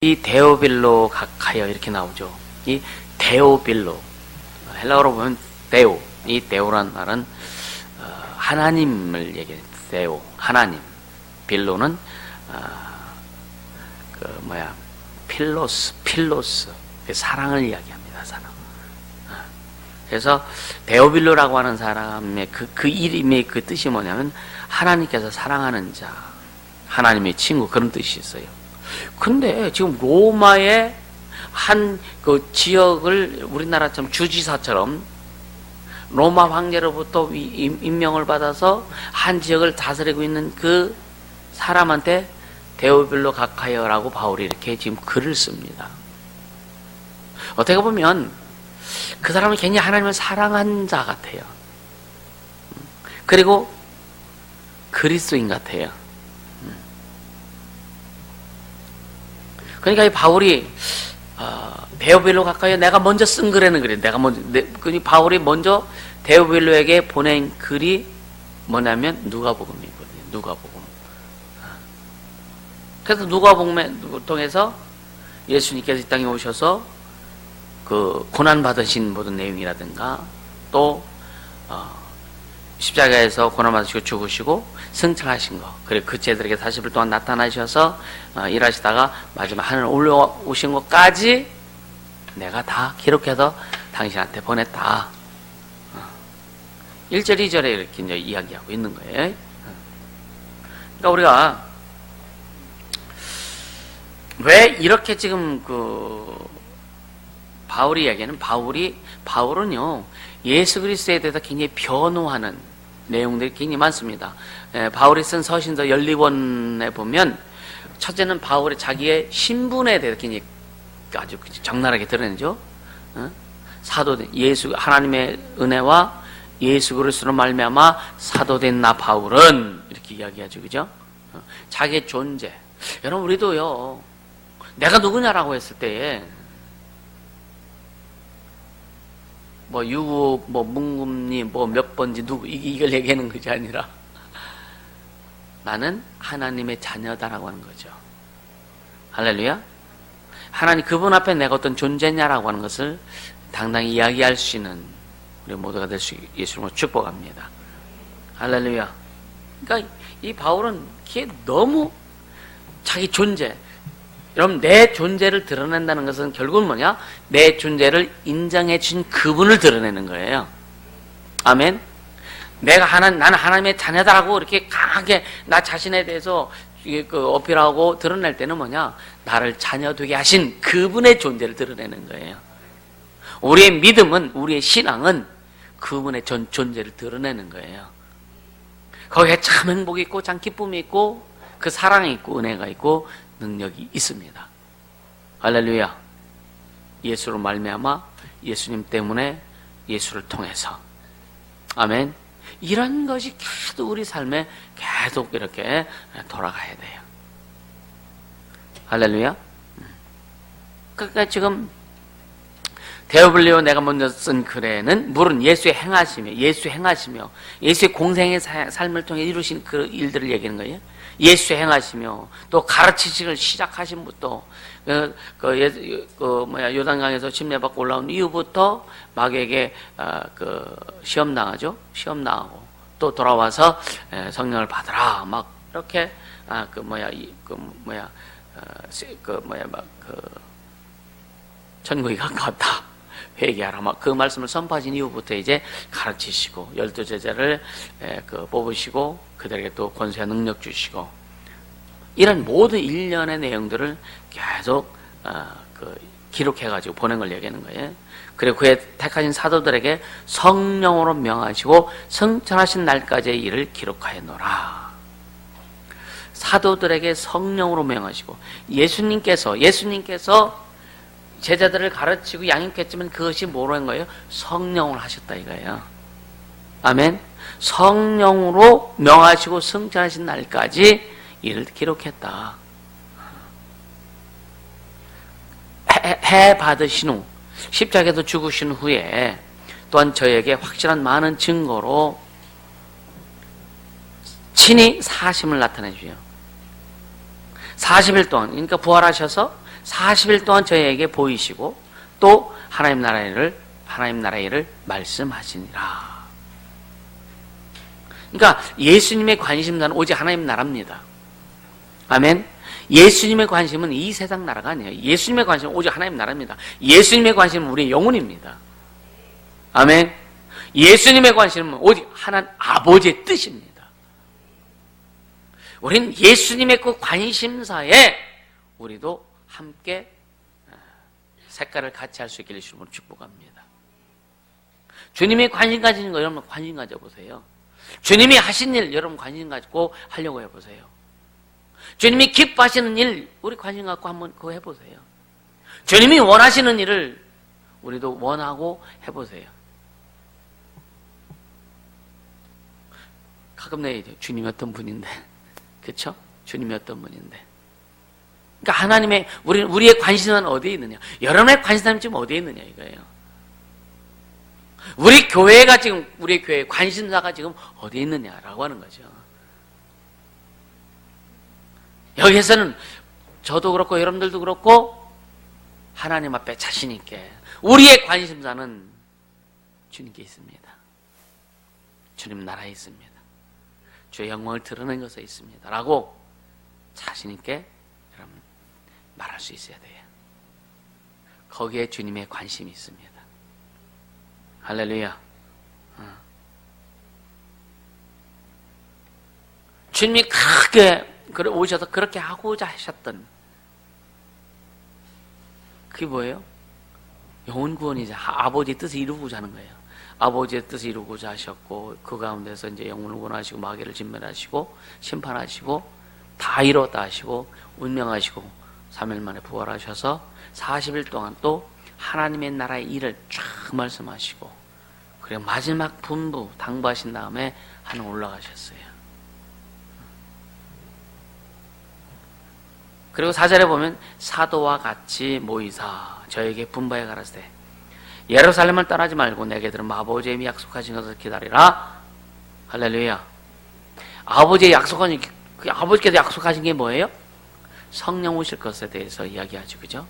이 데오빌로 각하여 이렇게 나오죠. 이 데오빌로, 헬라어로 보면 데오, 이 데오란 말은 하나님을 얘기해요. 데오, 하나님. 빌로는 필로스, 사랑을 이야기합니다. 사랑. 그래서 데오빌로라고 하는 사람의 그 이름의 그 뜻이 뭐냐면 하나님께서 사랑하는 자, 하나님의 친구, 그런 뜻이 있어요. 근데 지금 로마의 한 그 지역을 우리나라처럼 주지사처럼 로마 황제로부터 임명을 받아서 한 지역을 다스리고 있는 그 사람한테 데오빌로 각하여라고 바울이 이렇게 지금 글을 씁니다. 어떻게 보면 그 사람은 굉장히 하나님을 사랑한 자 같아요. 그리고 그리스도인 같아요. 그러니까 이 바울이 데오빌로 가까이 내가 먼저 쓴 글에는 그래. 바울이 먼저 데오빌로에게 보낸 글이 뭐냐면 누가복음이거든요. 누가복음. 그래서 누가복음을 통해서 예수님께서 이 땅에 오셔서 그 고난 받으신 모든 내용이라든가 또 십자가에서 고난 받으시고 죽으시고 승천하신 거, 그리고 그 제들에게 40일 동안 나타나셔서 일하시다가 마지막 하늘 올라오신 것까지 내가 다 기록해서 당신한테 보냈다. 1절 2절에 이렇게 이제 이야기하고 있는 거예요. 그러니까 우리가 왜 이렇게 지금 바울이 이야기하는 바울은요 예수 그리스도에 대해서 굉장히 변호하는 내용들이 굉장히 많습니다. 바울이 쓴 서신서 12권에 보면 첫째는 바울의 자기의 신분에 대해서 굉장히 아주 적나라하게 드러내죠. 사도된 예수 하나님의 은혜와 예수 그리스도로 말미암아 사도된 나 바울은 이렇게 이야기하죠, 그죠? 자기의 존재. 여러분 우리도요 내가 누구냐라고 했을 때에 유구, 문금니, 몇 번지, 누구, 이걸 얘기하는 것이 아니라, 나는 하나님의 자녀다라고 하는 거죠. 할렐루야? 하나님, 그분 앞에 내가 어떤 존재냐라고 하는 것을 당당히 이야기할 수 있는 우리 모두가 될 수 있게 예수님으로 축복합니다. 할렐루야? 그러니까 이 바울은 그게 너무 자기 존재, 여러분 내 존재를 드러낸다는 것은 결국은 뭐냐? 내 존재를 인정해 준 그분을 드러내는 거예요. 아멘. 나는 하나님의 자녀다라고 이렇게 강하게 나 자신에 대해서 어필하고 드러낼 때는 뭐냐? 나를 자녀 되게 하신 그분의 존재를 드러내는 거예요. 우리의 믿음은, 우리의 신앙은 그분의 존재를 드러내는 거예요. 거기에 참 행복이 있고 참 기쁨이 있고 그 사랑이 있고 은혜가 있고 능력이 있습니다. 할렐루야. 예수로 말미암아 예수님 때문에 예수를 통해서 아멘. 이런 것이 계속 우리 삶에 계속 이렇게 돌아가야 돼요. 할렐루야. 그러니까 지금 데오빌로 내가 먼저 쓴 글에는 물은 예수의 행하시며 예수의 공생의 삶을 통해 이루신 그 일들을 얘기하는 거예요. 예수 행하시며 또 가르치식을 시작하신 부터 요단강에서 침례받고 올라온 이후부터 마귀에게 시험 당하죠. 시험 당하고 또 돌아와서 성령을 받으라 막 이렇게 천국이 가까웠다. 회개하라 막 그 말씀을 선포하신 이후부터 이제 가르치시고 12제자를 뽑으시고 그들에게 또 권세와 능력 주시고 이런 모든 일련의 내용들을 계속 기록해가지고 보낸 걸 얘기하는 거예요. 그리고 그의 택하신 사도들에게 성령으로 명하시고 승천하신 날까지의 일을 기록하였노라. 사도들에게 성령으로 명하시고 예수님께서 제자들을 가르치고 양육했지만 그것이 뭐로 한 거예요? 성령으로 하셨다 이거예요. 아멘. 성령으로 명하시고 승천하신 날까지 이를 기록했다. 해 받으신 후 십자가에서 죽으신 후에 또한 저에게 확실한 많은 증거로 친히 사심을 나타내 주세요. 40일 동안, 그러니까 부활하셔서 40일 동안 저희에게 보이시고 또 하나님 나라의 일을 말씀하시니라. 그러니까 예수님의 관심사는 오직 하나님 나라입니다. 아멘. 예수님의 관심은 이 세상 나라가 아니에요. 예수님의 관심은 오직 하나님 나라입니다. 예수님의 관심은 우리의 영혼입니다. 아멘. 예수님의 관심은 오직 하나님 아버지의 뜻입니다. 우리는 예수님의 그 관심사에 우리도 함께 색깔을 같이 할 수 있기를 주님으로 축복합니다. 주님이 관심 가지는 거 여러분 관심 가져보세요. 주님이 하신 일 여러분 관심 가지고 하려고 해보세요. 주님이 기뻐하시는 일 우리 관심 갖고 한번 그거 해보세요. 주님이 원하시는 일을 우리도 원하고 해보세요. 가끔 내야 돼요. 주님이 어떤 분인데, 그렇죠? 주님이 어떤 분인데. 그러니까 하나님의 우리의 관심사는 어디에 있느냐? 여러분의 관심사는 지금 어디에 있느냐 이거예요. 우리 교회가 지금 우리 교회의 관심사가 지금 어디에 있느냐라고 하는 거죠. 여기에서는 저도 그렇고 여러분들도 그렇고 하나님 앞에 자신 있게 우리의 관심사는 주님께 있습니다. 주님 나라에 있습니다. 주의 영광을 드러낸 것에 있습니다. 라고 자신 있게 여러분 말할 수 있어야 돼요. 거기에 주님의 관심이 있습니다. 할렐루야. 주님이 크게 오셔서 그렇게 하고자 하셨던 그게 뭐예요? 영혼 구원이자 아버지의 뜻을 이루고자 하는 거예요. 아버지의 뜻을 이루고자 하셨고 그 가운데서 이제 영혼을 구원하시고 마귀를 진멸하시고 심판하시고 다 이뤘다 하시고 운명하시고 3일 만에 부활하셔서 40일 동안 또 하나님의 나라의 일을 쫙 말씀하시고 그리고 마지막 분부 당부하신 다음에 하늘 올라가셨어요. 그리고 4절에 보면 사도와 같이 모이사 저에게 분부해 가라사대 예루살렘을 떠나지 말고 내게 들은 아버지의 약속하신 것을 기다리라. 할렐루야. 아버지의 약속은 아버지께서 약속하신 게 뭐예요? 성령 오실 것에 대해서 이야기하죠. 그죠?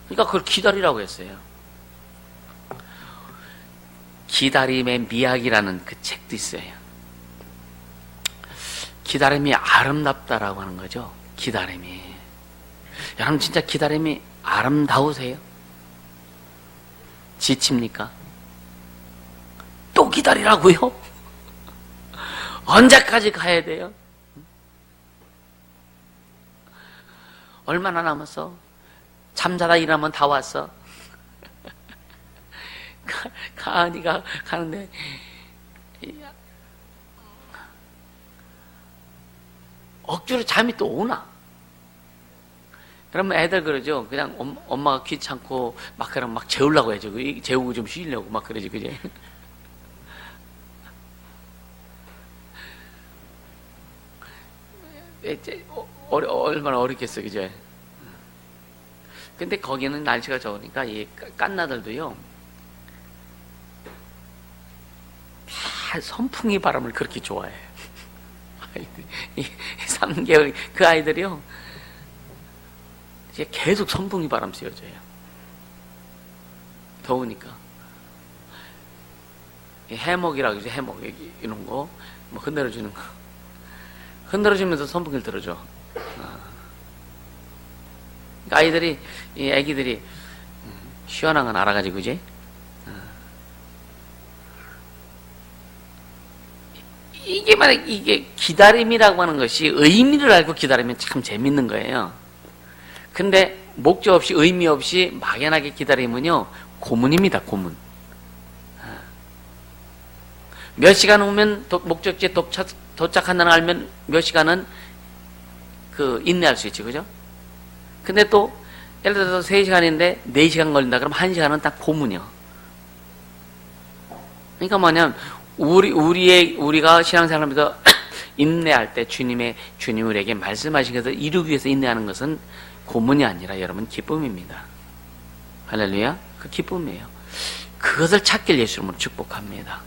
그러니까 그걸 기다리라고 했어요. 기다림의 미학이라는 그 책도 있어요. 기다림이 아름답다라고 하는 거죠. 기다림이. 여러분 진짜 기다림이 아름다우세요? 지칩니까? 또 기다리라고요? 언제까지 가야 돼요? 얼마나 남았어? 잠자다 일하면 다 왔어? 가은이가 가는데 억지로 잠이 또 오나? 그러면 애들 그러죠. 그냥 엄마가 귀찮고 막 그러면 막 재우려고 해죠. 재우고 좀 쉬려고 막 그러지, 그제? 얼마나 어렵겠어, 그제? 근데 거기는 날씨가 좋으니까 이 깐나들도요. 다 선풍기 바람을 그렇게 좋아해. 3개월 그 아이들이요. 이제 계속 선풍기 바람 쐬어줘요. 더우니까. 해먹이라고 그러죠. 해먹 이런 거 뭐 흔들어주는 거. 흔들어주면서 선풍기를 들어줘. 아이들이 이 애기들이 시원한 건 알아가지고 그지? 이게 만약 이게 기다림이라고 하는 것이 의미를 알고 기다리면 참 재밌는 거예요. 근데 목적 없이 의미 없이 막연하게 기다리면요 고문입니다. 고문. 몇 시간 후면 목적지에 도착한다는 알면 몇 시간은 그 인내할 수 있지, 그죠? 근데 또 예를 들어서 3시간인데 4시간 걸린다 그러면 1시간은 딱 고문이요. 그러니까 뭐냐면 우리가 신앙생활하면서 인내할 때 주님이 우리에게 말씀하신 것을 이루기 위해서 인내하는 것은 고문이 아니라 여러분 기쁨입니다. 할렐루야. 그 기쁨이에요. 그것을 찾길 예수님으로 축복합니다.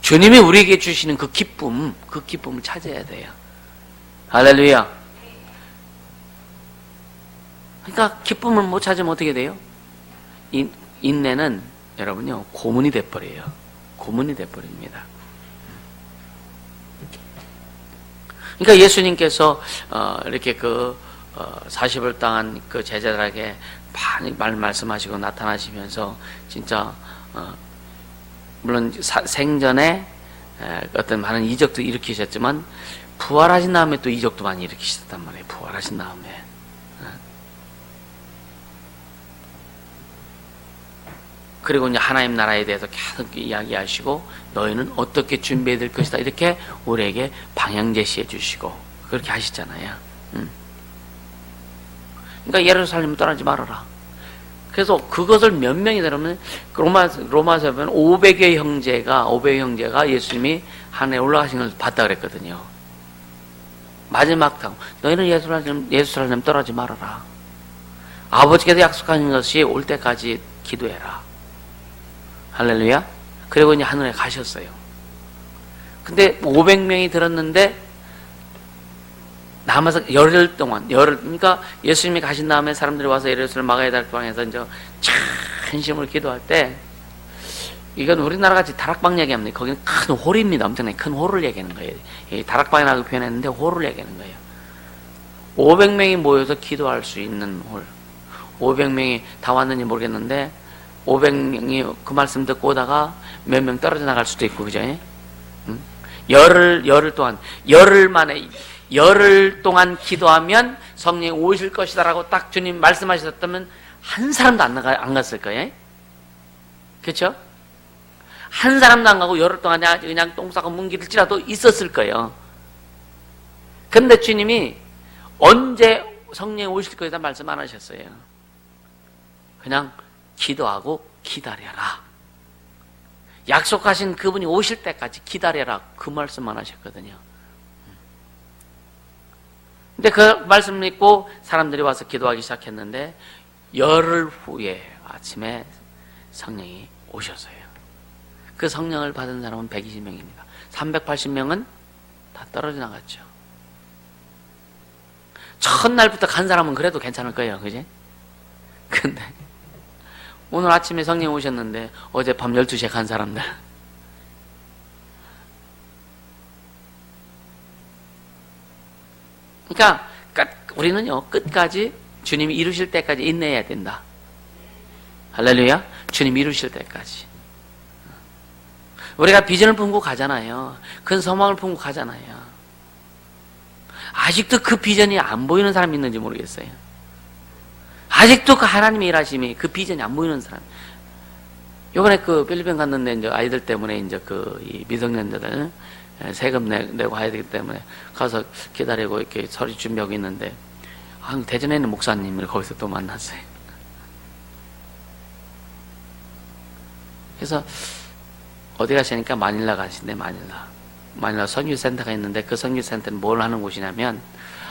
주님이 우리에게 주시는 그 기쁨을 찾아야 돼요. 할렐루야. 그러니까 기쁨을 못 찾으면 어떻게 돼요? 인내는 여러분요 고문이 돼버려요. 고문이 돼버립니다. 그러니까 예수님께서 이렇게 40을 당한 그 제자들에게 많이 말씀하시고 나타나시면서 진짜 물론 생전에 어떤 많은 이적도 일으키셨지만 부활하신 다음에 또 이적도 많이 일으키셨단 말이에요. 부활하신 다음에. 그리고 이제 하나님 나라에 대해서 계속 이야기하시고 너희는 어떻게 준비해야 될 것이다 이렇게 우리에게 방향 제시해 주시고 그렇게 하시잖아요. 그러니까 예루살렘을 떠나지 말아라. 그래서 그것을 몇 명이 들으면 로마서에 보면 500의 형제가 예수님이 하늘에 올라가신 걸 봤다 그랬거든요. 마지막 당 너희는 예루살렘 떠나지 말아라. 아버지께서 약속하신 것이 올 때까지 기도해라. 할렐루야. 그리고 이제 하늘에 가셨어요. 근데 500명이 들었는데 남아서 열흘 동안 그러니까 예수님이 가신 다음에 사람들이 와서 예루살렘 막아야 될 방에서 이제 찬심으로 기도할 때 이건 우리나라 같이 다락방 얘기합니다. 거기는 큰 홀입니다. 엄청나게 큰 홀을 얘기하는 거예요. 다락방이라고 표현했는데 홀을 얘기하는 거예요. 500명이 모여서 기도할 수 있는 홀. 500명이 다 왔는지 모르겠는데 500명이 그 말씀 듣고 오다가 몇 명 떨어져 나갈 수도 있고, 그죠? 열흘 동안, 열흘 동안 기도하면 성령이 오실 것이다라고 딱 주님 말씀하셨다면 한 사람도 안 갔을 거예요. 그렇죠? 한 사람도 안 가고 열흘 동안 그냥 똥 싸고 뭉기를지라도 있었을 거예요. 근데 주님이 언제 성령이 오실 것이다 말씀 안 하셨어요. 그냥 기도하고 기다려라. 약속하신 그분이 오실 때까지 기다려라. 그 말씀만 하셨거든요. 근데 그 말씀 믿고 사람들이 와서 기도하기 시작했는데 열흘 후에 아침에 성령이 오셨어요. 그 성령을 받은 사람은 120명입니다. 380명은 다 떨어져 나갔죠. 첫날부터 간 사람은 그래도 괜찮을 거예요. 그지? 근데 오늘 아침에 성령 오셨는데 어젯밤 12시에 간 사람들 그러니까 우리는요 끝까지 주님이 이루실 때까지 인내해야 된다. 할렐루야. 주님이 이루실 때까지 우리가 비전을 품고 가잖아요. 큰 소망을 품고 가잖아요. 아직도 그 비전이 안 보이는 사람이 있는지 모르겠어요. 아직도 그 하나님의 일하심이 그 비전이 안 보이는 사람. 요번에 그 필리핀 갔는데 이제 아이들 때문에 이제 이 미성년자들 세금 내고 해야 되기 때문에 가서 기다리고 이렇게 서류 준비하고 있는데 대전에 있는 목사님을 거기서 또 만났어요. 그래서 어디 가시니까 마닐라 가신대. 마닐라 선교센터가 있는데 그 선교센터는 뭘 하는 곳이냐면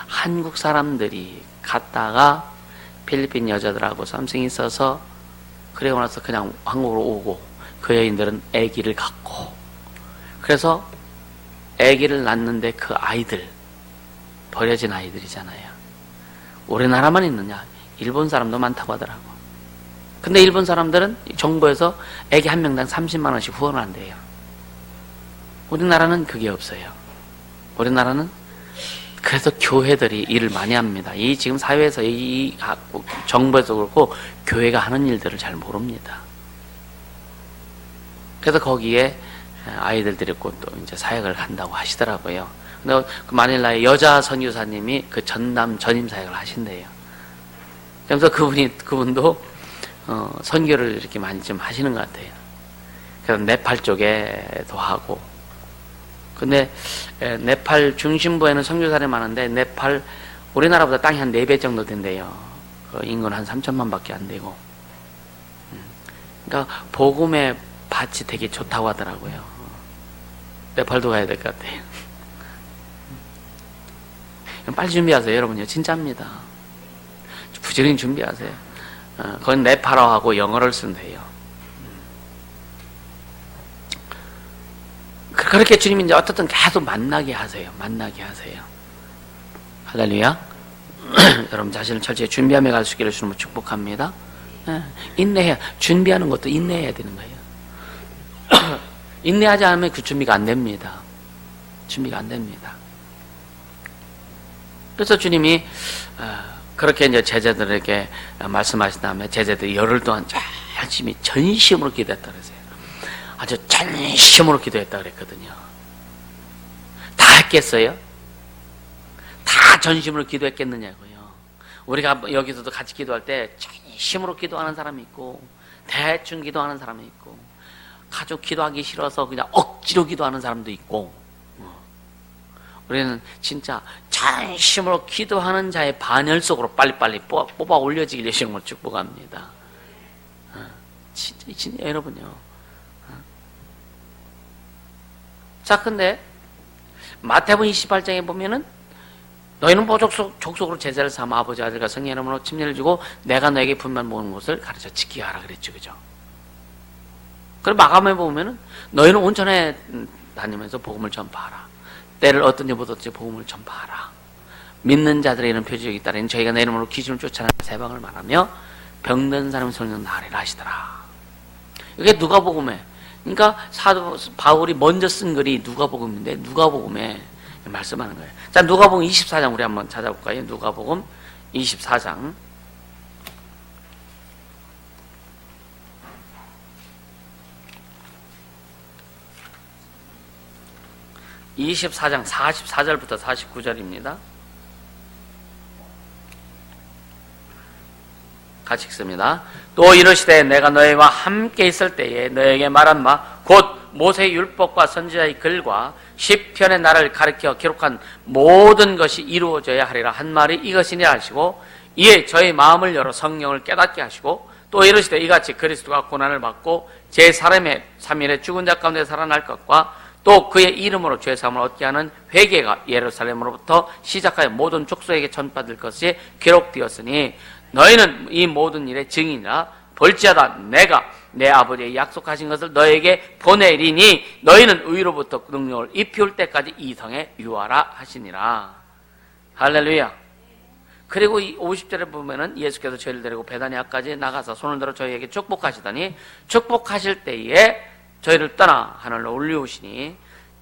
한국 사람들이 갔다가 필리핀 여자들하고 썸씽이 있어서 그러고 나서 그냥 한국으로 오고 그 여인들은 아기를 갖고 그래서 아기를 낳는데 그 아이들 버려진 아이들이잖아요. 우리나라만 있느냐? 일본 사람도 많다고 하더라고. 근데 일본 사람들은 정부에서 아기 한 명당 30만 원씩 후원을 한대요. 우리나라는 그게 없어요. 우리나라는 그래서 교회들이 일을 많이 합니다. 이 지금 사회에서 이 정부에서 그렇고 교회가 하는 일들을 잘 모릅니다. 그래서 거기에 아이들 데리고 또 이제 사역을 한다고 하시더라고요. 근데 그 마닐라의 여자 선교사님이 그 전임 사역을 하신대요. 그래서 그분도 선교를 이렇게 많이 좀 하시는 것 같아요. 그래서 네팔 쪽에도 하고. 근데 네팔 중심부에는 선교사들이 많은데 네팔 우리나라보다 땅이 한 4배 정도 된대요. 인구는 한 3천만 밖에 안 되고. 그러니까 복음의 밭이 되게 좋다고 하더라고요. 네팔도 가야 될 것 같아요. 빨리 준비하세요, 여러분요. 진짜입니다. 부지런히 준비하세요. 그건 네팔어하고 영어를 쓴대요. 그렇게 주님이 이제 어떻든 계속 만나게 하세요. 할렐루야. 여러분 자신을 철저히 준비하며 갈 수 있기를 주님으로 축복합니다. 인내해야, 준비하는 것도 인내해야 되는 거예요. 인내하지 않으면 그 준비가 안 됩니다. 준비가 안 됩니다. 그래서 주님이 그렇게 이제 제자들에게 말씀하신 다음에 제자들이 열흘 동안 열심히 전심으로 기도했다 그랬어요. 아주 전심으로 기도했다 그랬거든요. 다 했겠어요? 다 전심으로 기도했겠느냐고요. 우리가 여기서도 같이 기도할 때 전심으로 기도하는 사람이 있고 대충 기도하는 사람이 있고 가족 기도하기 싫어서 그냥 억지로 기도하는 사람도 있고, 우리는 진짜 전심으로 기도하는 자의 반열 속으로 빨리빨리 뽑아 올려지길 예수님으로 축복합니다. 진짜 여러분요. 자, 근데 마태복음 28장에 보면은 너희는 족속으로 제자를 삼아 아버지 아들과 성령 이름으로 침례를 주고 내가 너에게 분만 모은 것을 가르쳐 지키게 하라 그랬죠, 그죠? 그리고 마감에 보면은 너희는 온천에 다니면서 복음을 전파하라. 때를 어떤지 못 어떤지 복음을 전파하라. 믿는 자들의 이런 표적이 따르니 저희가 내 이름으로 귀신을 쫓아내는 세방을 말하며 병든 사람의 성령 나으리라 하시더라. 이게 누가복음에, 그러니까 사도 바울이 먼저 쓴 글이 누가복음인데 누가복음에 말씀하는 거예요. 자, 누가복음 24장 우리 한번 찾아볼까요? 누가복음 24장 44절부터 49절입니다. 같이 읽습니다. 또 이르시되 내가 너희와 함께 있을 때에 너희에게 말한 바 곧 모세의 율법과 선지자의 글과 시편의 나를 가르쳐 기록한 모든 것이 이루어져야 하리라 한 말이 이것이니라 하시고 이에 저희 마음을 열어 성령을 깨닫게 하시고 또 이르시되 이같이 그리스도가 고난을 받고 제3일에 죽은 자 가운데 살아날 것과 또 그의 이름으로 죄사함을 얻게 하는 회개가 예루살렘으로부터 시작하여 모든 족속에게 전파될 것이 기록되었으니 너희는 이 모든 일의 증인이라. 볼지어다 내가 내 아버지의 약속하신 것을 너에게 보내리니 너희는 의로부터 능력을 입히울 때까지 이 성에 유하라 하시니라. 할렐루야. 그리고 이 50절에 보면은 예수께서 저희를 데리고 베다니아까지 나가서 손을 들어 저희에게 축복하시더니 축복하실 때에 저희를 떠나 하늘로 올리우시니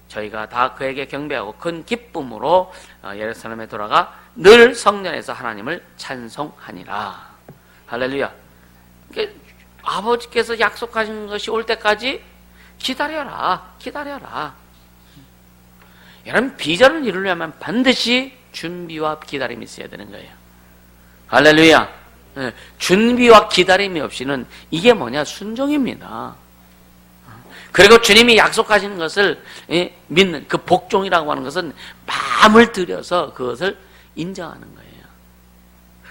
저희가 다 그에게 경배하고 큰 기쁨으로 예루살렘에 돌아가 늘 성전에서 하나님을 찬송하니라. 할렐루야. 아버지께서 약속하신 것이 올 때까지 기다려라. 여러분, 비전을 이루려면 반드시 준비와 기다림이 있어야 되는 거예요. 할렐루야. 준비와 기다림이 없이는 이게 뭐냐? 순종입니다. 그리고 주님이 약속하시는 것을 믿는 그 복종이라고 하는 것은 마음을 들여서 그것을 인정하는 거예요.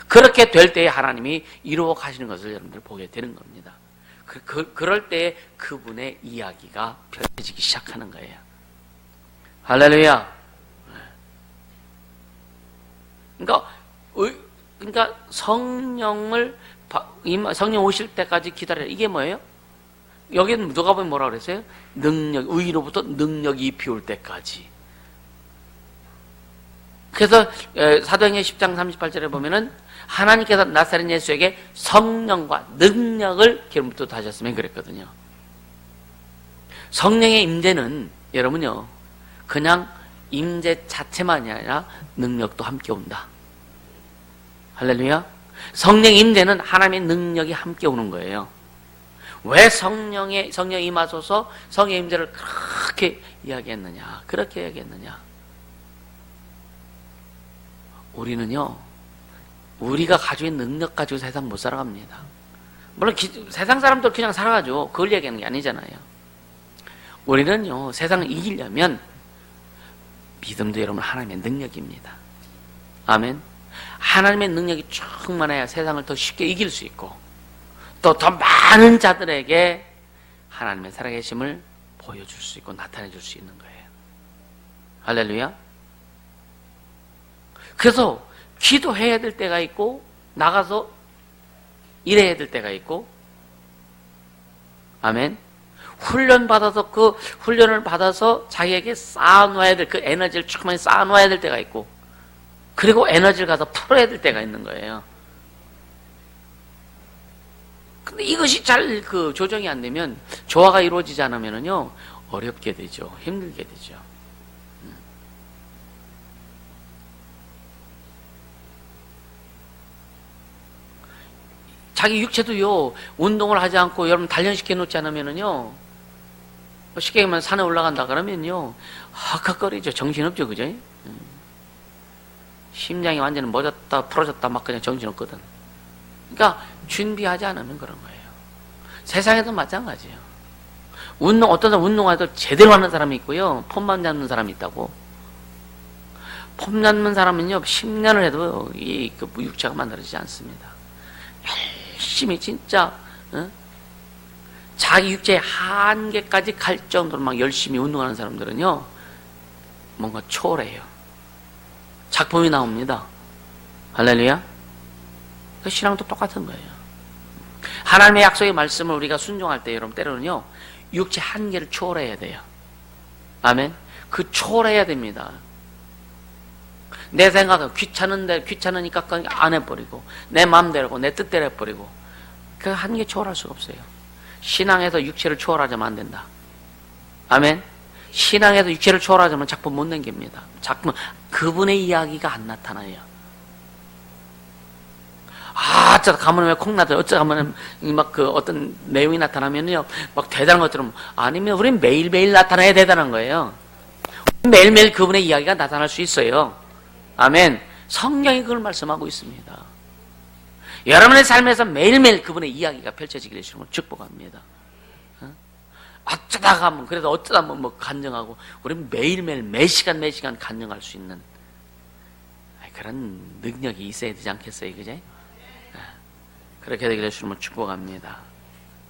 그렇게 될 때에 하나님이 이루어 가시는 것을 여러분들 보게 되는 겁니다. 그럴 때에 그분의 이야기가 펼쳐지기 시작하는 거예요. 할렐루야. 그러니까 성령 오실 때까지 기다려라. 이게 뭐예요? 여기는 누가 보면 뭐라고 그랬어요? 의로부터 능력이 입히올 때까지. 그래서 사도행전 10장 38절에 보면은 하나님께서 나사렛 예수에게 성령과 능력을 기름부터 하셨으면 그랬거든요. 성령의 임재는 여러분요, 그냥 임재 자체만이 아니라 능력도 함께 온다. 할렐루야. 성령 임재는 하나님의 능력이 함께 오는 거예요. 왜 성령 임하소서 성령 임재를 그렇게 이야기했느냐? 우리는요, 우리가 가지고 있는 능력 가지고 세상 못 살아갑니다. 물론 세상 사람들 그냥 살아가죠. 그걸 얘기하는 게 아니잖아요. 우리는요, 세상을 이기려면 믿음도 여러분 하나님의 능력입니다. 아멘. 하나님의 능력이 충만해야 세상을 더 쉽게 이길 수 있고 또 더 많은 자들에게 하나님의 살아계심을 보여줄 수 있고 나타내 줄 수 있는 거예요. 할렐루야. 그래서 기도해야 될 때가 있고 나가서 일해야 될 때가 있고, 아멘. 그 훈련을 받아서 자기에게 쌓아놓아야 될 그 에너지를 충분히 쌓아놓아야 될 때가 있고, 그리고 에너지를 가서 풀어야 될 때가 있는 거예요. 근데 이것이 잘 조정이 안 되면, 조화가 이루어지지 않으면요, 어렵게 되죠. 힘들게 되죠. 자기 육체도요, 운동을 하지 않고 여러분 단련시켜 놓지 않으면요, 쉽게 얘기하면 산에 올라간다 그러면요, 헉헉거리죠. 정신없죠. 그죠? 심장이 완전히 멎었다, 풀어졌다, 막 그냥 정신없거든. 그러니까 준비하지 않으면 그런 거예요. 세상에도 마찬가지예요. 어떤 사람 운동화도 제대로 하는 사람이 있고요, 폼만 잡는 사람이 있다고. 폼 잡는 사람은요, 10년을 해도 그 육체가 만들어지지 않습니다. 열심히 진짜 자기 육체의 한계까지 갈 정도로 막 열심히 운동하는 사람들은요, 뭔가 초월해요. 작품이 나옵니다. 할렐루야. 그 신앙도 똑같은 거예요. 하나님의 약속의 말씀을 우리가 순종할 때 여러분 때로는요, 육체 한계를 초월해야 돼요. 아멘. 그 초월해야 됩니다. 내 생각은 귀찮으니까 안 해버리고, 내 마음대로 내 뜻대로 해버리고, 그 한계 초월할 수가 없어요. 신앙에서 육체를 초월하자면 안 된다. 아멘. 신앙에서 육체를 초월하자면 작품 못 남깁니다. 작품, 그분의 이야기가 안 나타나요. 어쩌다 가면 콩 나다, 어쩌다 가면 막 어떤 내용이 나타나면요, 막 대단한 것처럼, 아니면 우린 매일매일 나타나야 대단한 거예요. 매일매일 그분의 이야기가 나타날 수 있어요. 아멘. 성경이 그걸 말씀하고 있습니다. 여러분의 삶에서 매일매일 그분의 이야기가 펼쳐지기를 주님으로 축복합니다. 어쩌다 가면, 그래도 어쩌다 뭐 간증하고, 우리는 매일매일 매시간 간증할 수 있는 그런 능력이 있어야 되지 않겠어요? 그제? 그렇게 되기를 주님으로 축복합니다.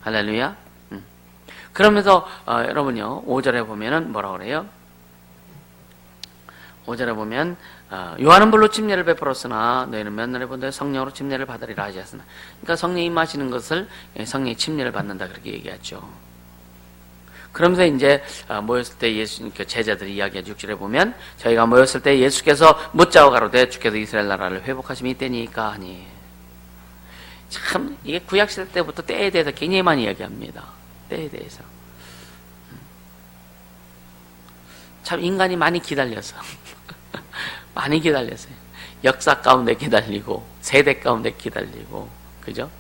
할렐루야. 그러면서 여러분요, 5절에 보면은 뭐라 그래요? 5절에 보면 요한은 불로 침례를 베풀었으나 너희는 몇 날에 본데 성령으로 침례를 받으리라 하셨으나, 그러니까 성령이 임하시는 것을 성령의 침례를 받는다, 그렇게 얘기하죠. 그러면서 이제 모였을 때 예수님 제자들이 이야기하죠. 6절에 보면 저희가 모였을 때 예수께서 묻자고 가로되 주께서 이스라엘 나라를 회복하심이 이때니까 하니. 참 이게 구약시대 때부터 때에 대해서 굉장히 많이 이야기합니다. 때에 대해서. 참 인간이 많이 기다려서 많이 기다렸어요. 역사 가운데 기다리고 세대 가운데 기다리고, 그죠?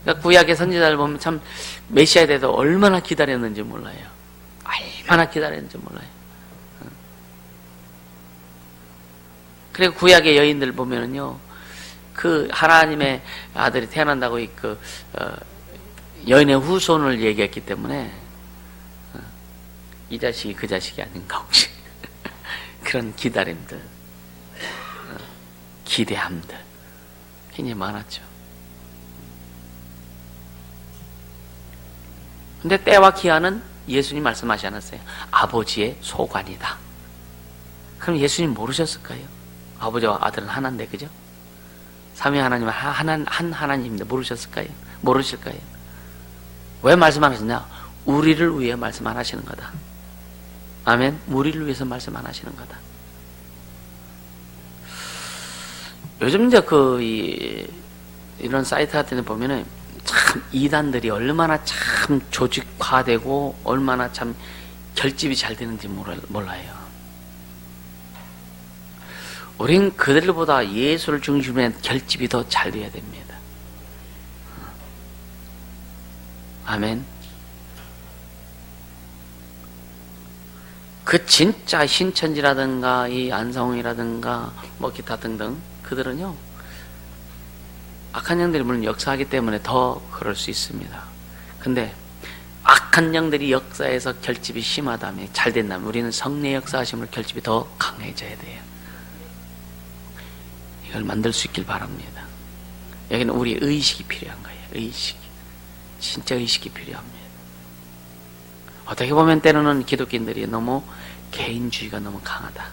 그러니까 구약의 선지자를 보면 참 메시아에 대해서 얼마나 기다렸는지 몰라요. 얼마나 기다렸는지 몰라요. 그리고 구약의 여인들 보면은요, 그 하나님의 아들이 태어난다고 여인의 후손을 얘기했기 때문에 이 자식이 그 자식이 아닌가 혹시 그런 기다림들, 기대함들 굉장히 많았죠. 근데 때와 기한은 예수님 말씀하지 않았어요. 아버지의 소관이다. 그럼 예수님 모르셨을까요? 아버지와 아들은 하나인데, 그죠? 삼위 하나님은 한 하나님인데 모르셨을까요? 모르실까요? 왜 말씀 안 하셨냐? 우리를 위해 말씀 안 하시는 거다. 아멘. 우리를 위해서 말씀 안 하시는 거다. 요즘 이제 이런 사이트 같은 데 보면은 참 이단들이 얼마나 참 조직화되고 얼마나 참 결집이 잘 되는지 몰라요. 우린 그들보다 예수를 중심으로 한 결집이 더 잘 돼야 됩니다. 아멘. 그 진짜 신천지라든가 이 안성이라든가 뭐 기타 등등, 그들은요, 악한 영들이 물론 역사하기 때문에 더 그럴 수 있습니다. 근데 악한 영들이 역사에서 결집이 심하다면, 잘 된다면 우리는 성례 역사하심으로 결집이 더 강해져야 돼요. 이걸 만들 수 있길 바랍니다. 여기는 우리의 의식이 필요한 거예요. 의식. 진짜 의식이 필요합니다. 어떻게 보면 때로는 기독교인들이 너무 개인주의가 너무 강하다.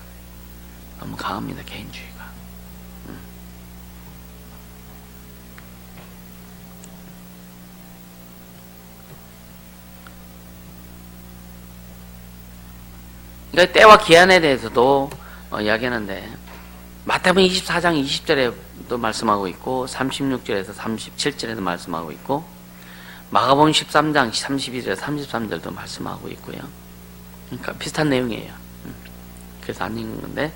너무 강합니다. 개인주의가. 그러니까 때와 기한에 대해서도 이야기하는데 마태복음 24장 20절에도 말씀하고 있고 36절에서 37절에도 말씀하고 있고 마가복음 13장 32절에서 33절도 말씀하고 있고요. 그러니까 비슷한 내용이에요. 그래서 안 읽는 건데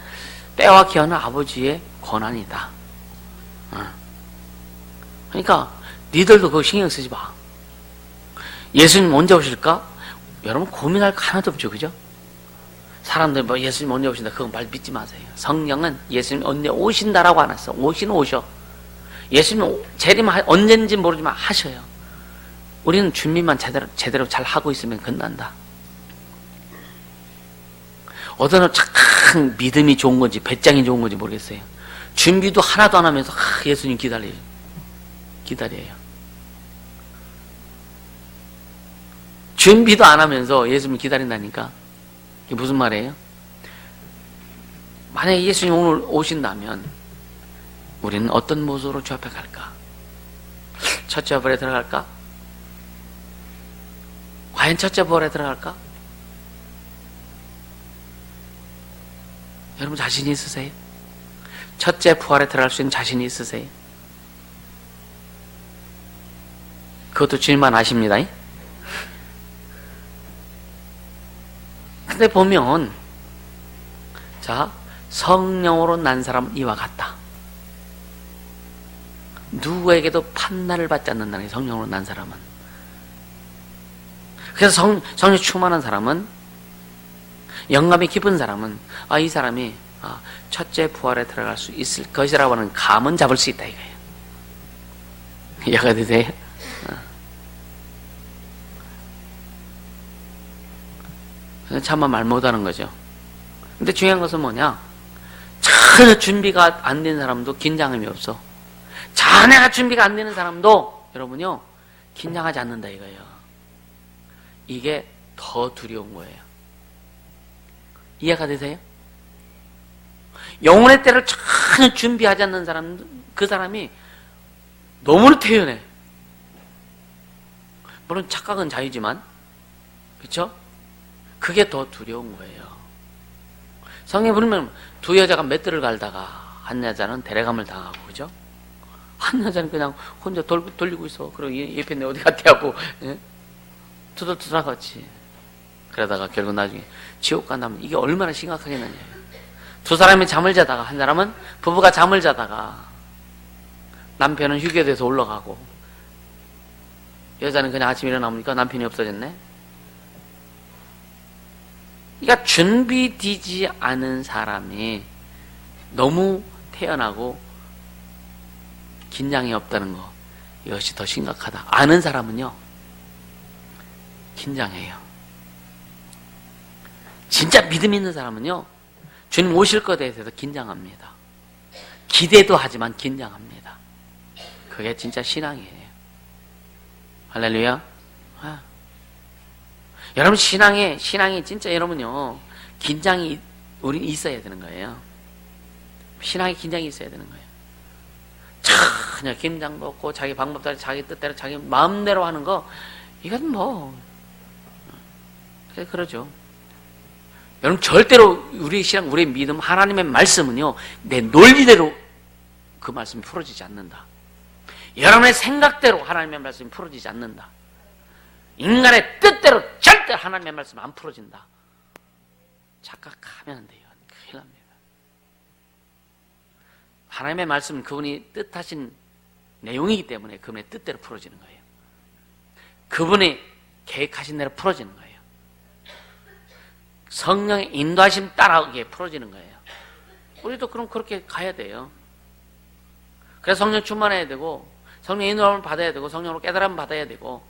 때와 기한은 아버지의 권한이다. 그러니까 니들도 그거 신경 쓰지 마. 예수님 언제 오실까? 여러분 고민할 거 하나도 없죠. 그죠? 사람들 뭐 예수님 언제 오신다 그건 말 믿지 마세요. 성령은 예수님 언제 오신다라고 안 했어. 오셔. 예수님 재림 언제인지 모르지만 하셔요. 우리는 준비만 제대로 잘 하고 있으면 끝난다. 어떤 착한 믿음이 좋은 건지 배짱이 좋은 건지 모르겠어요. 준비도 하나도 안 하면서 예수님 기다려요. 준비도 안 하면서 예수님 기다린다니까. 이게 무슨 말이에요? 만약에 예수님 오늘 오신다면 우리는 어떤 모습으로 주 앞에 갈까? 첫째 부활에 들어갈까? 과연 첫째 부활에 들어갈까? 여러분 자신이 있으세요? 첫째 부활에 들어갈 수 있는 자신이 있으세요? 그것도 주님만 아십니다. 근데 보면 자 성령으로 난 사람은 이와 같다. 누구에게도 판단을 받지 않는다는 게 성령으로 난 사람은. 그래서 성령 충만한 사람은 영감이 깊은 사람은 이 사람이 첫째 부활에 들어갈 수 있을 것이라고 하는 감은 잡을 수 있다 이거예요. 이해가 되세요? 차마 말 못하는 거죠. 근데 중요한 것은 뭐냐? 전혀 준비가 안 된 사람도 긴장함이 없어. 자네가 준비가 안 되는 사람도 여러분요 긴장하지 않는다 이거예요. 이게 더 두려운 거예요. 이해가 되세요? 영혼의 때를 전혀 준비하지 않는 사람, 그 사람이 너무나 태연해. 물론 착각은 자유지만, 그렇죠? 그게 더 두려운 거예요. 성경에 보면 두 여자가 맷들을 갈다가 한 여자는 데려감을 당하고, 그죠? 한 여자는 그냥 혼자 돌리고 있어. 그리고 얘 편 어디 갔대 하고, 예? 투덜투덜하겠지. 그러다가 결국 나중에 지옥 간다면 이게 얼마나 심각하겠느냐. 두 사람이 잠을 자다가, 한 사람은 부부가 잠을 자다가 남편은 휴게소에서 올라가고 여자는 그냥 아침에 일어나보니까 남편이 없어졌네. 그러니까 준비되지 않은 사람이 너무 태연하고 긴장이 없다는 거, 이것이 더 심각하다. 아는 사람은요 긴장해요. 진짜 믿음 있는 사람은요 주님 오실 것에 대해서 긴장합니다. 기대도 하지만 긴장합니다. 그게 진짜 신앙이에요. 할렐루야. 여러분 신앙이 진짜 여러분요 긴장이 우리 있어야 되는 거예요. 신앙에 긴장이 있어야 되는 거예요. 전혀 긴장도 없고 자기 방법대로 자기 뜻대로 자기 마음대로 하는 거, 이건 뭐 그러죠. 여러분 절대로 우리 신앙, 우리의 믿음, 하나님의 말씀은요 내 논리대로 그 말씀이 풀어지지 않는다. 여러분의 생각대로 하나님의 말씀이 풀어지지 않는다. 인간의 뜻대로 절대 하나님의 말씀 안 풀어진다. 착각하면 안 돼요. 큰일 납니다. 하나님의 말씀은 그분이 뜻하신 내용이기 때문에 그분의 뜻대로 풀어지는 거예요. 그분이 계획하신 대로 풀어지는 거예요. 성령의 인도하심 따라오게 풀어지는 거예요. 우리도 그럼 그렇게 가야 돼요. 그래서 성령 충만해야 되고 성령 인도함을 받아야 되고 성령으로 깨달음을 받아야 되고,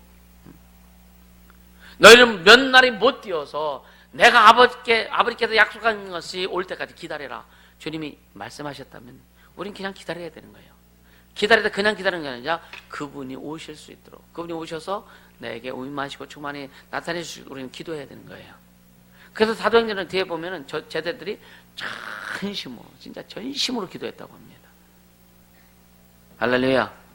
너희는 몇 날이 못 뛰어서 내가 아버지께서 약속한 것이 올 때까지 기다려라. 주님이 말씀하셨다면 우린 그냥 기다려야 되는 거예요. 기다리다 그냥 기다리는 게 아니라 그분이 오실 수 있도록, 그분이 오셔서 내게 임하시고 충만히 나타내 주시고 우리는 기도해야 되는 거예요. 그래서 사도행전을 뒤에 보면은 제자들이 진짜 전심으로 기도했다고 합니다. 할렐루야.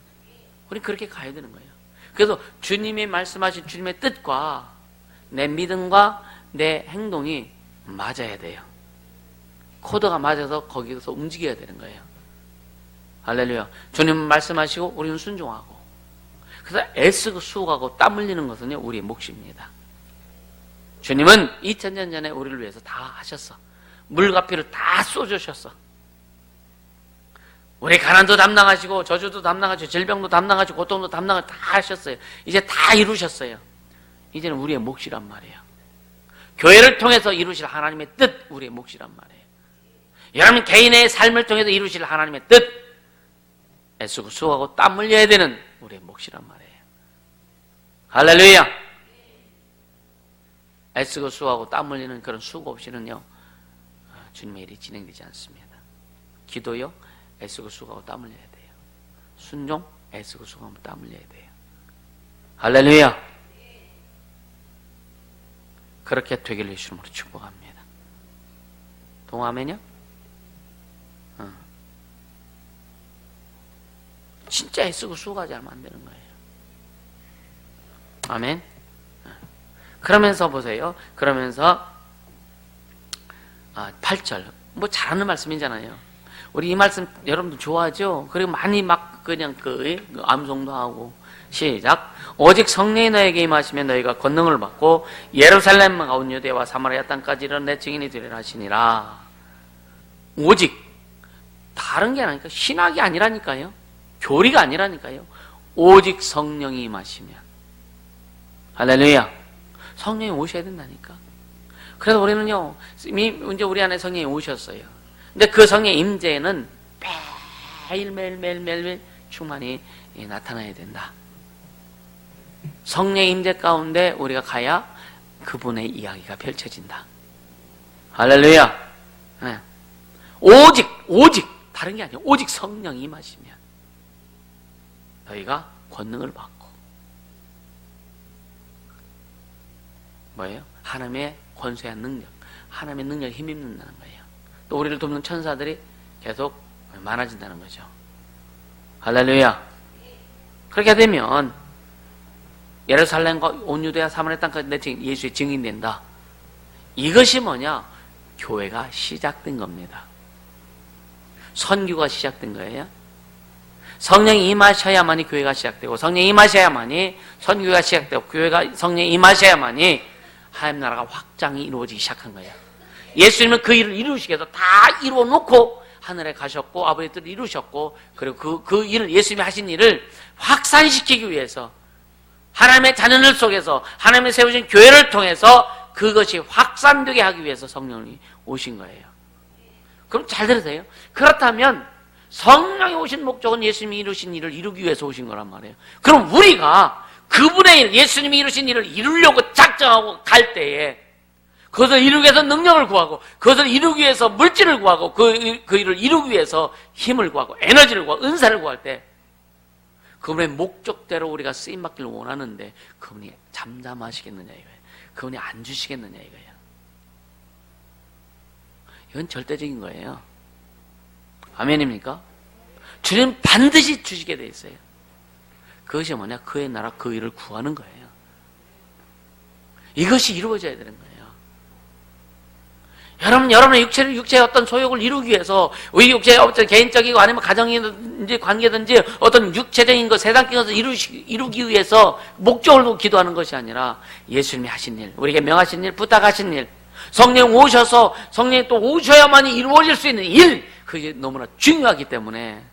우리 그렇게 가야 되는 거예요. 그래서 주님이 말씀하신 주님의 뜻과 내 믿음과 내 행동이 맞아야 돼요. 코드가 맞아서 거기서 움직여야 되는 거예요. 할렐루야. 주님 말씀하시고 우리는 순종하고, 그래서 애쓰고 수고하고 땀 흘리는 것은요 우리의 몫입니다. 주님은 2000년 전에 우리를 위해서 다 하셨어. 물과 피를 다 쏟으셨어. 우리 가난도 담당하시고 저주도 담당하시고 질병도 담당하시고 고통도 담당하시고 다 하셨어요. 이제 다 이루셨어요. 이제는 우리의 몫이란 말이에요. 교회를 통해서 이루실 하나님의 뜻, 우리의 몫이란 말이에요. 여러분 개인의 삶을 통해서 이루실 하나님의 뜻, 애쓰고 수고하고 땀 흘려야 되는 우리의 몫이란 말이에요. 할렐루야. 애쓰고 수고하고 땀 흘리는 그런 수고 없이는요 주님의 일이 진행되지 않습니다. 기도요 애쓰고 수고하고 땀 흘려야 돼요. 순종 애쓰고 수고하고 땀 흘려야 돼요. 할렐루야. 그렇게 되기를 예수 이름으로 축복합니다. 동아멘요? 진짜 애쓰고 수고하지 않으면 안 되는 거예요. 아멘. 그러면서 보세요. 그러면서 8절 뭐 잘하는 말씀이잖아요. 우리 이 말씀 여러분들 좋아하죠? 그리고 많이 막 그냥 암송도 하고. 시작. 오직 성령이 너에게 임하시면 너희가 권능을 받고 예루살렘과 온 유대와 사마리아 땅까지 이르러 내 증인이 되리라 하시니라. 오직 다른 게 아니니까, 신학이 아니라니까요. 교리가 아니라니까요. 오직 성령이 임하시면. 할렐루야. 성령이 오셔야 된다니까. 그래서 우리는요 이제 우리 안에 성령이 오셨어요. 근데 그 성령의 임재는 매일 충만히 나타나야 된다. 성령의 임재 가운데 우리가 가야 그분의 이야기가 펼쳐진다. 할렐루야. 네. 오직 다른 게 아니에요. 오직 성령이 임하시면 너희가 권능을 받고, 뭐예요? 하나님의 권세한 능력, 하나님의 능력에 힘입는다는 거예요. 또 우리를 돕는 천사들이 계속 많아진다는 거죠. 할렐루야. 그렇게 되면 예루살렘과 온 유대와 사마리아 땅까지 내 예수의 증인된다. 이것이 뭐냐? 교회가 시작된 겁니다. 선교가 시작된 거예요. 성령이 임하셔야만이 교회가 시작되고, 성령이 임하셔야만이 선교가 시작되고, 교회가 성령이 임하셔야만이 하나님 나라가 확장이 이루어지기 시작한 거예요. 예수님은 그 일을 이루시기 위해서 다 이루어놓고 하늘에 가셨고 아버지의 뜻을 이루셨고, 그리고 그 일을, 예수님이 하신 일을 확산시키기 위해서 하나님의 자녀들 속에서 하나님의 세우신 교회를 통해서 그것이 확산되게 하기 위해서 성령이 오신 거예요. 그럼 잘 들으세요. 그렇다면 성령이 오신 목적은 예수님이 이루신 일을 이루기 위해서 오신 거란 말이에요. 그럼 우리가 그분의 일, 예수님이 이루신 일을 이루려고 작정하고 갈 때에 그것을 이루기 위해서 능력을 구하고, 그것을 이루기 위해서 물질을 구하고, 그 일을 이루기 위해서 힘을 구하고 에너지를 구하고 은사를 구할 때 그분의 목적대로 우리가 쓰임받기를 원하는데 그분이 잠잠하시겠느냐 이거예요. 그분이 안 주시겠느냐 이거예요. 이건 절대적인 거예요. 아멘입니까? 주님 반드시 주시게 돼 있어요. 그것이 뭐냐? 그의 나라, 그 일을 구하는 거예요. 이것이 이루어져야 되는 거예요. 여러분의 육체의 어떤 소욕을 이루기 위해서, 우리 육체의 어떤 개인적이고 아니면 가정이든지 관계든지 어떤 육체적인 것, 세상적인 것을 이루기 위해서 목적을 두고 기도하는 것이 아니라 예수님이 하신 일, 우리에게 명하신 일, 부탁하신 일, 성령 오셔서 성령이 또 오셔야만이 이루어질 수 있는 일, 그게 너무나 중요하기 때문에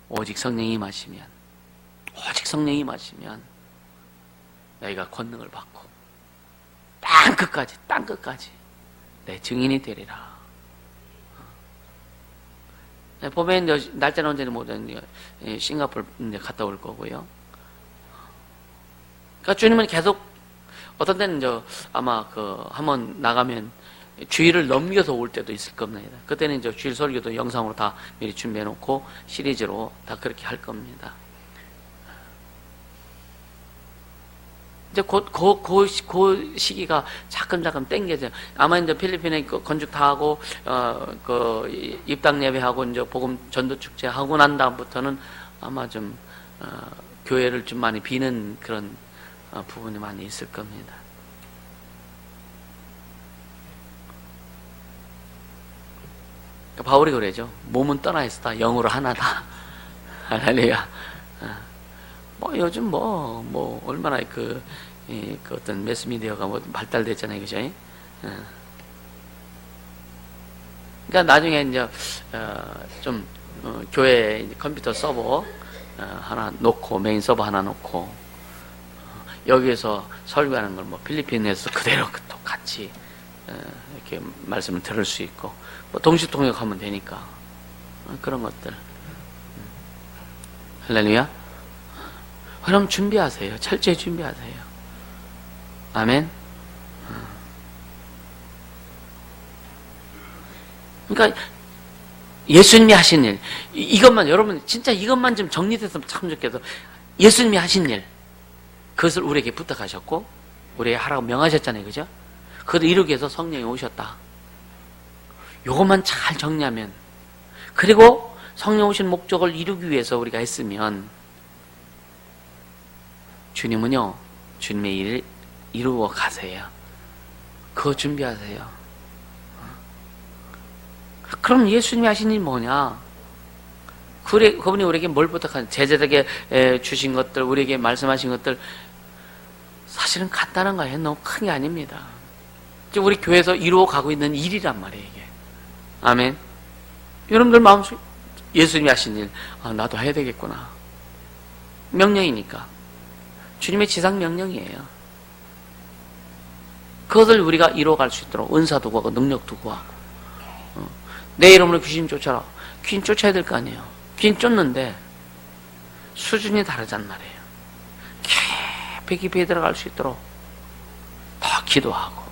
오직 성령이 임하시면, 오직 성령이 임하시면 너희가 권능을 받고 땅 끝까지 내 증인이 되리라. 보면 이제 날짜는 언제는 모든 싱가포르 이제 갔다 올 거고요. 그러니까 주님은 계속 어떤 때는 이제 아마 한번 나가면 주일을 넘겨서 올 때도 있을 겁니다. 그때는 이제 주일 설교도 영상으로 다 미리 준비해 놓고 시리즈로 다 그렇게 할 겁니다. 이제 그 시기가 차근차근 땡겨져요. 아마 이제 필리핀에 건축 다 하고, 입당 예배하고, 이제 복음 전도 축제 하고 난 다음부터는 아마 좀, 교회를 좀 많이 비는 그런 부분이 많이 있을 겁니다. 그러니까 바울이 그러죠. 몸은 떠나 있었다. 영으로 하나다. 할렐루야. 뭐 요즘 얼마나 그 어떤 매스미디어가 발달됐잖아요, 그죠? 그러니까 나중에 이제 좀 교회 이제 컴퓨터 서버 하나 놓고 메인 서버 하나 놓고 여기에서 설교하는 걸 필리핀에서 그대로 또 같이 이렇게 말씀을 들을 수 있고 동시통역하면 되니까 그런 것들. 할렐루야. 그럼 준비하세요. 철저히 준비하세요. 아멘. 그러니까 예수님이 하신 일, 이것만 여러분 진짜 이것만 좀 정리됐으면 참 좋겠어. 예수님이 하신 일, 그것을 우리에게 부탁하셨고 우리에게 하라고 명하셨잖아요, 그죠? 그것을 이루기 위해서 성령이 오셨다. 요것만 잘 정리하면, 그리고 성령 오신 목적을 이루기 위해서 우리가 했으면 주님은요, 주님의 일을 이루어 가세요. 그거 준비하세요. 그럼 예수님이 하신 일이 뭐냐? 그분이 우리에게 뭘 부탁하는, 제자들에게 주신 것들, 우리에게 말씀하신 것들, 사실은 간단한 거예요. 너무 큰 게 아닙니다. 우리 교회에서 이루어 가고 있는 일이란 말이에요, 이게. 아멘. 여러분들 마음속 예수님이 하신 일, 나도 해야 되겠구나. 명령이니까. 주님의 지상 명령이에요. 그것을 우리가 이루어갈 수 있도록 은사도 구하고 능력도 구하고, 내 이름으로 귀신 쫓아라. 귀신 쫓아야 될 거 아니에요. 귀신 쫓는데 수준이 다르단 말이에요. 깊이 들어갈 수 있도록 더 기도하고,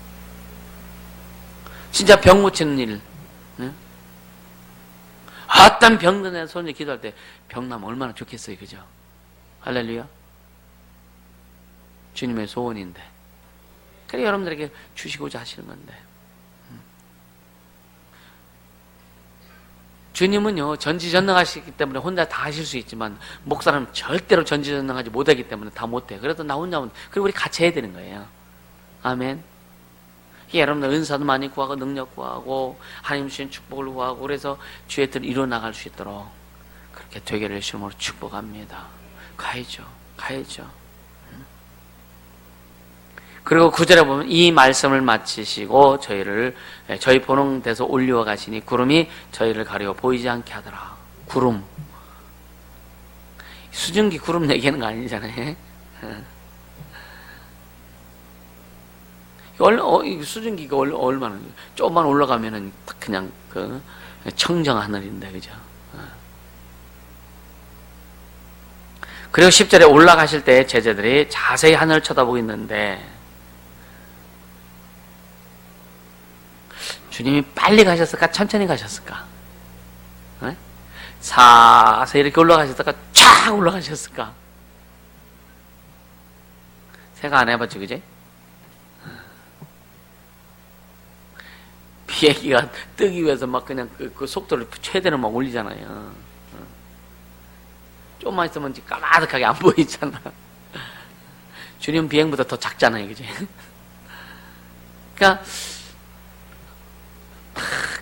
진짜 병 고치는 일, 어떤 병든 애 손에 기도할 때 병 나면 얼마나 좋겠어요, 그죠? 할렐루야. 주님의 소원인데, 그래 여러분들에게 주시고자 하시는 건데, 주님은요 전지전능하시기 때문에 혼자 다 하실 수 있지만 목사는 절대로 전지전능하지 못하기 때문에 다 못해. 그래도 나 혼자 하면, 그리고 우리 같이 해야 되는 거예요. 아멘. 여러분들 은사도 많이 구하고 능력 구하고 하나님 주신 축복을 구하고, 그래서 주의 뜻을 이루어 나갈 수 있도록 그렇게 되기를 예수님으로 축복합니다. 가야죠. 그리고 9절에 보면 이 말씀을 마치시고 저희 보는 데서 올리워 가시니 구름이 저희를 가리고 보이지 않게 하더라. 구름, 수증기 구름 얘기하는 거 아니잖아요. 수증기가 얼마나 조금만 올라가면은 그냥 그 청정 하늘인데, 그죠? 그리고 10절에 올라가실 때 제자들이 자세히 하늘을 쳐다보고 있는데, 주님이 빨리 가셨을까? 천천히 가셨을까? 사서 이렇게 올라가셨을까? 쫙 올라가셨을까? 생각 안 해봤죠, 그지? 비행기가 뜨기 위해서 막 그냥 그 속도를 최대로 막 올리잖아요. 좀만 있으면 까마득하게 안 보이잖아. 주님 비행보다 더 작잖아요, 그지? 그러니까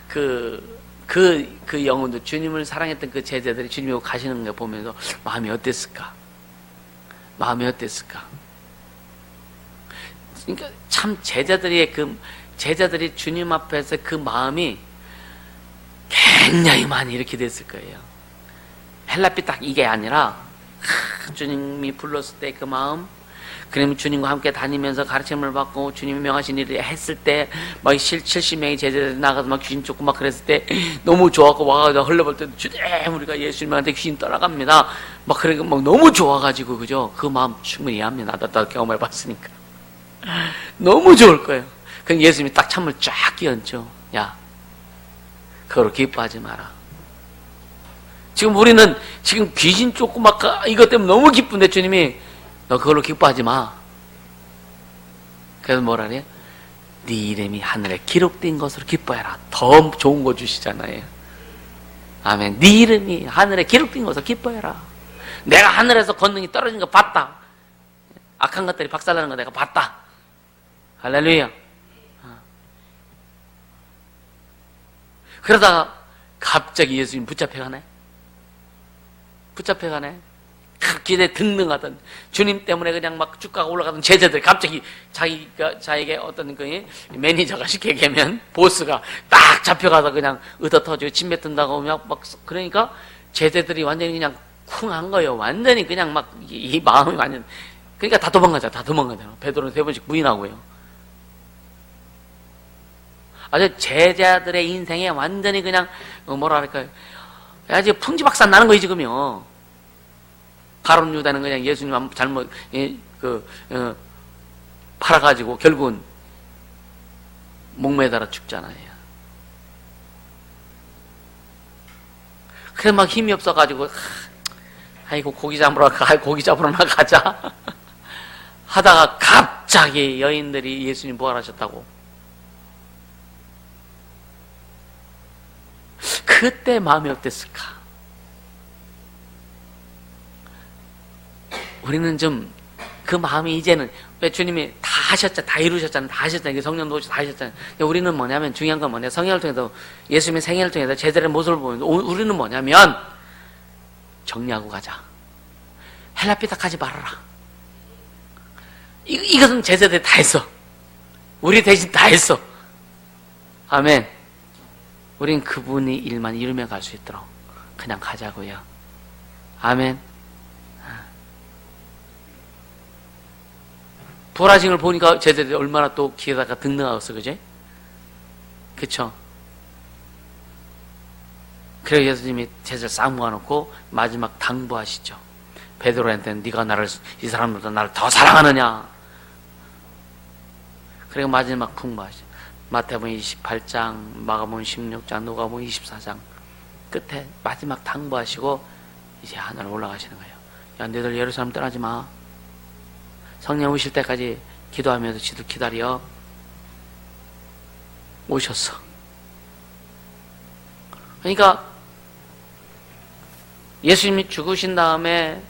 그 영혼도, 주님을 사랑했던 그 제자들이 주님이 가시는 거 보면서 마음이 어땠을까? 그러니까 참 제자들이 주님 앞에서 그 마음이 굉장히 많이 이렇게 됐을 거예요. 헬랏빛 딱 이게 아니라 주님이 불렀을 때 그 마음, 그러면 주님과 함께 다니면서 가르침을 받고 주님이 명하신 일을 했을 때 막 70명의 제자들이 나가서 막 귀신 쫓고 막 그랬을 때 너무 좋아하고 와가지고 흘러볼 때도 주님 우리가 예수님한테 귀신 떠나갑니다 막 그러니까 막 너무 좋아가지고, 그죠? 그 마음 충분히 이해합니다. 나도 경험해 봤으니까 너무 좋을 거예요. 그럼 예수님이 딱 찬물 쫙 끼얹죠. 야, 그거로 기뻐하지 마라. 지금 우리는 지금 귀신 쫓고 막 이것 때문에 너무 기쁜데 주님이 너 그걸로 기뻐하지 마. 그래서 뭐라 그래요? 네 이름이 하늘에 기록된 것으로 기뻐해라. 더 좋은 거 주시잖아요. 아멘. 네 이름이 하늘에 기록된 것으로 기뻐해라. 내가 하늘에서 권능이 떨어진 거 봤다. 악한 것들이 박살나는 거 내가 봤다. 할렐루야. 그러다가 갑자기 예수님 붙잡혀가네. 그 길에 등등하던 주님 때문에 그냥 막 주가가 올라가던 제자들이 갑자기 자기에게 어떤 그 매니저가 시키게 하면 보스가 딱 잡혀가서 그냥 얻어터지고 침 뱉은다고 막 그러니까 제자들이 완전히 그냥 쿵한 거예요. 완전히 그냥 막 이 마음이 완전 그러니까 다 도망가자. 베드로는 3번씩 부인하고요. 아주 제자들의 인생에 완전히 그냥 뭐랄까요? 아주 풍지박산 나는 거예요 지금요. 가룟 유다는 그냥 예수님 잘못 팔아가지고 결국은 목매달아 죽잖아요. 그래 막 힘이 없어가지고 아이고 고기 잡으러 가자 하다가 갑자기 여인들이 예수님 부활하셨다고. 그때 마음이 어땠을까? 우리는 좀 그 마음이 이제는 왜 주님이 다 하셨잖아요. 다 이루셨잖아요. 다 하셨잖아요. 성령도 오시고 다 하셨잖아요. 근데 우리는 뭐냐면 중요한 건 뭐냐? 성령을 통해서 예수님의 생애를 통해서 제자들의 모습을 보면 우리는 뭐냐면 정리하고 가자. 헬라피타 가지 말아라. 이것은 제자들이 다 했어. 우리 대신 다 했어. 아멘. 우린 그분이 일만 이루며 갈 수 있도록 그냥 가자고요. 아멘. 부활하신 걸 보니까 제자들이 얼마나 또 기에다가 등등하겠어, 그지? 그쵸? 그래서 예수님이 제자를 싹 모아놓고 마지막 당부하시죠. 베드로한테는 네가 이 사람보다 나를 더 사랑하느냐? 그리고 마지막 풍부하시죠. 마태복음 28장, 마가복음 16장, 누가복음 24장 끝에 마지막 당부하시고 이제 하늘 올라가시는 거예요. 야, 너희들 예루살렘 떠나지 마. 성령 오실 때까지 기도하면서 지도 기다려. 오셨어. 그러니까 예수님이 죽으신 다음에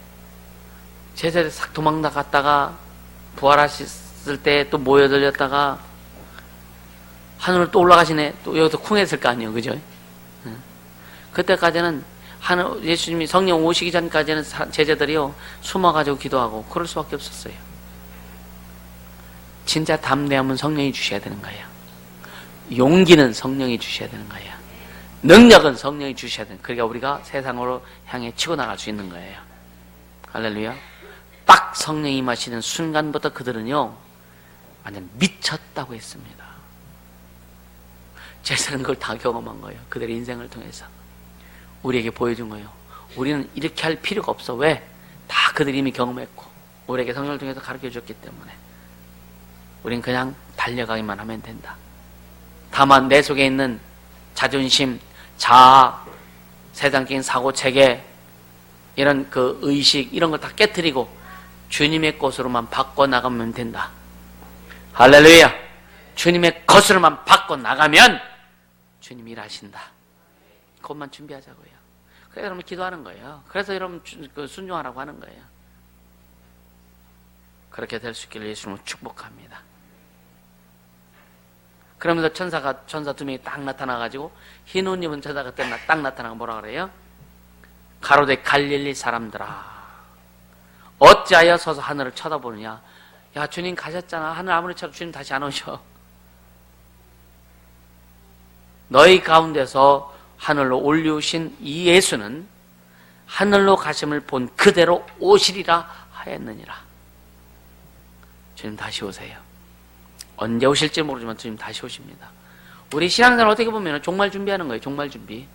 제자들이 싹 도망나갔다가 부활하셨을 때 또 모여들렸다가 하늘로 또 올라가시네. 또 여기서 쿵했을 거 아니에요, 그죠? 그때까지는 예수님이 성령 오시기 전까지는 제자들이요 숨어가지고 기도하고 그럴 수밖에 없었어요. 진짜 담대함은 성령이 주셔야 되는 거예요. 용기는 성령이 주셔야 되는 거예요. 능력은 성령이 주셔야 되는 거예요. 그러니까 우리가 세상으로 향해 치고 나갈 수 있는 거예요. 할렐루야. 딱 성령이 임하시는 순간부터 그들은요 완전 미쳤다고 했습니다. 제자는 그걸 다 경험한 거예요. 그들의 인생을 통해서 우리에게 보여준 거예요. 우리는 이렇게 할 필요가 없어. 왜? 다 그들이 이미 경험했고 우리에게 성령을 통해서 가르쳐줬기 때문에 우린 그냥 달려가기만 하면 된다. 다만 내 속에 있는 자존심, 자아, 세상적인 사고체계, 이런 그 의식, 이런 걸 다 깨트리고 주님의 것으로만 바꿔나가면 된다. 할렐루야. 주님의 것으로만 바꿔나가면 주님이 일하신다. 그것만 준비하자고요. 그래서 여러분 기도하는 거예요. 그래서 여러분 순종하라고 하는 거예요. 그렇게 될 수 있기를 예수님을 축복합니다. 그러면서 천사 2명이 딱 나타나가지고 흰 옷 입은 천사가 딱 나타나고 뭐라 그래요? 가로되 갈릴리 사람들아 어찌하여 서서 하늘을 쳐다보느냐. 야, 주님 가셨잖아. 하늘 아무리 쳐도 주님 다시 안 오셔. 너희 가운데서 하늘로 올리우신 이 예수는 하늘로 가심을 본 그대로 오시리라 하였느니라. 주님 다시 오세요. 언제 오실지 모르지만 주님 다시 오십니다. 우리 신앙생활 어떻게 보면 종말 준비하는 거예요. 종말 준비.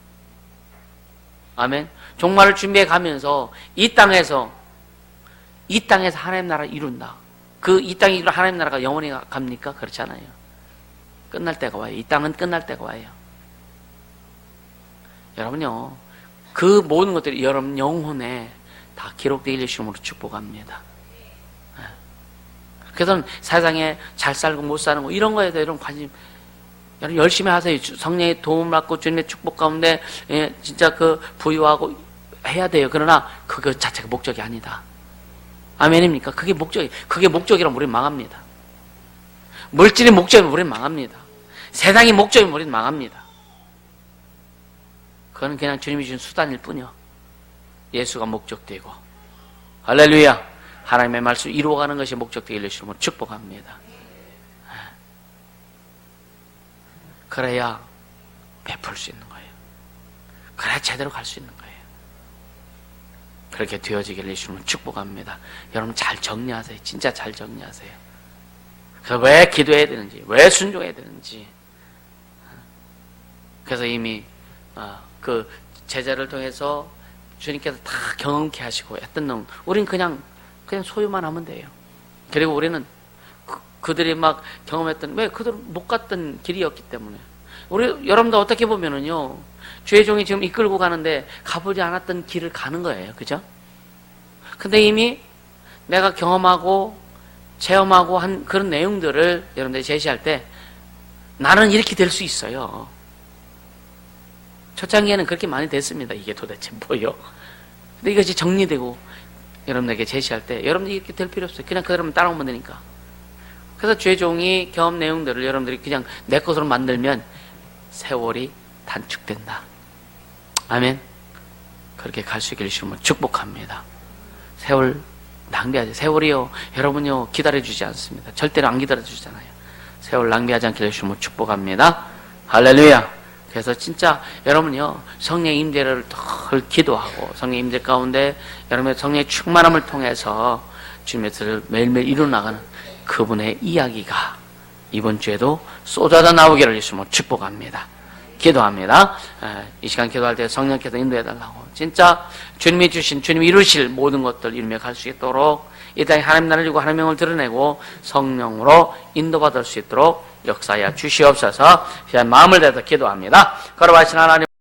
아멘. 종말을 준비해 가면서 이 땅에서 하나님 나라 이룬다. 그 이 땅에 이룬 하나님 나라가 영원히 갑니까? 그렇지 않아요. 끝날 때가 와요. 이 땅은 끝날 때가 와요. 여러분요, 그 모든 것들이 여러분 영혼에 다 기록되길 주님으로 축복합니다. 그래서 세상에 잘 살고 못 사는 거 이런 거에 대해 여러분 관심, 여러분 열심히 하세요. 성령의 도움을 받고 주님의 축복 가운데 진짜 그 부유하고 해야 돼요. 그러나 그거 자체가 목적이 아니다. 아멘입니까? 그게 목적이라면 우리는 망합니다. 물질이 목적이면 우리는 망합니다. 세상이 목적이면 우리는 망합니다. 그건 그냥 주님이 주신 수단일 뿐이요. 예수가 목적되고. 할렐루야. 하나님의 말씀 이루어가는 것이 목적되기를 주님으로 축복합니다. 그래야 베풀 수 있는 거예요. 그래야 제대로 갈 수 있는 거예요. 그렇게 되어지기를 예수님으로 축복합니다. 여러분 잘 정리하세요. 진짜 잘 정리하세요. 그래서 왜 기도해야 되는지, 왜 순종해야 되는지. 그래서 이미 그 제자를 통해서 주님께서 다 경험케 하시고 했던 놈, 우린 그냥 소유만 하면 돼요. 그리고 우리는 그들이 막 경험했던, 왜 그들 못 갔던 길이었기 때문에. 우리 여러분도 어떻게 보면은요, 주의 종이 지금 이끌고 가는데 가보지 않았던 길을 가는 거예요. 그죠? 근데 이미 내가 경험하고 체험하고 한 그런 내용들을 여러분들이 제시할 때 나는 이렇게 될 수 있어요. 초창기에는 그렇게 많이 됐습니다. 이게 도대체 뭐요? 근데 이것이 정리되고 여러분에게 제시할 때 여러분들이 이렇게 될 필요 없어요. 그냥 그대로만 따라오면 되니까. 그래서 주의 종이 경험 내용들을 여러분들이 그냥 내 것으로 만들면 세월이 단축된다. 아멘. 그렇게 갈 수 있기를 주님은 축복합니다. 세월 낭비하지. 세월이요, 여러분요 기다려주지 않습니다. 절대로 안 기다려주잖아요. 세월 낭비하지 않기를 주님은 축복합니다. 할렐루야. 그래서 진짜 여러분요 성령의 임재를 덜 기도하고 성령의 임재 가운데 여러분의 성령의 충만함을 통해서 주님의 뜻을 매일매일 이루어나가는 그분의 이야기가 이번 주에도 쏟아져 나오기를 예수님으로 축복합니다. 기도합니다. 이 시간 기도할 때 성령께서 인도해달라고, 진짜 주님이 주신, 주님이 이루실 모든 것들 이루며 갈 수 있도록 이 땅에 하나님 나라를 이루고 하나님의 명을 드러내고 성령으로 인도받을 수 있도록 역사하여 주시옵소서. 마음을 다해서 기도합니다. 걸어가신 하나님